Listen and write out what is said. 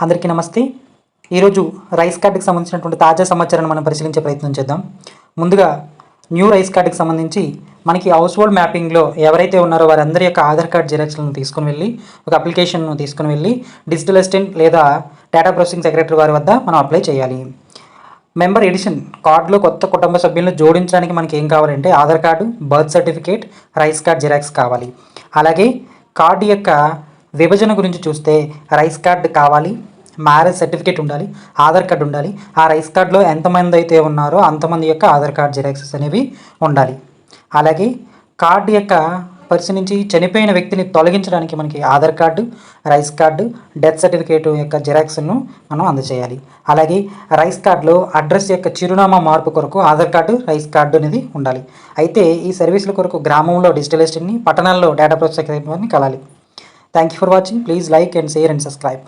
అందరికీ నమస్తే. ఈరోజు రైస్ కార్డుకి సంబంధించినటువంటి తాజా సమాచారాన్ని మనం పరిశీలించే ప్రయత్నం చేద్దాం. ముందుగా న్యూ రైస్ కార్డుకి సంబంధించి మనకి హౌస్ హోల్డ్ మ్యాపింగ్లో ఎవరైతే ఉన్నారో వారందరి యొక్క ఆధార్ కార్డ్ జిరాక్స్లను తీసుకుని వెళ్ళి ఒక అప్లికేషన్ను తీసుకుని వెళ్ళి డిజిటల్ అసిస్టెంట్ లేదా డేటా ప్రాసెసింగ్ సెక్రటరీ వారి వద్ద మనం అప్లై చేయాలి. మెంబర్ ఎడిషన్ కార్డులో కొత్త కుటుంబ సభ్యులను జోడించడానికి మనకి ఏం కావాలంటే Aadhaar card, birth certificate, rice card xerox కావాలి. అలాగే కార్డు యొక్క విభజన గురించి చూస్తే రైస్ కార్డు కావాలి, మ్యారేజ్ సర్టిఫికేట్ ఉండాలి, ఆధార్ కార్డు ఉండాలి. ఆ రైస్ కార్డులో ఎంతమంది అయితే ఉన్నారో అంతమంది యొక్క ఆధార్ కార్డ్ జిరాక్సెస్ అనేవి ఉండాలి. అలాగే కార్డు యొక్క పరిస్థితి నుంచి చనిపోయిన వ్యక్తిని తొలగించడానికి మనకి Aadhaar card, rice card, death certificate యొక్క జిరాక్స్ను మనం అందజేయాలి. అలాగే రైస్ కార్డులో అడ్రస్ యొక్క చిరునామా మార్పు కొరకు ఆధార్ కార్డు, రైస్ కార్డు అనేది ఉండాలి. అయితే ఈ సర్వీసుల కొరకు గ్రామంలో డిజిటల్ అసిస్టెంట్ని, పట్టణాల్లో డేటా ప్రాసెసింగ్ సెక్రటరీని కలాలి. Thank you for watching. Please like and share and subscribe.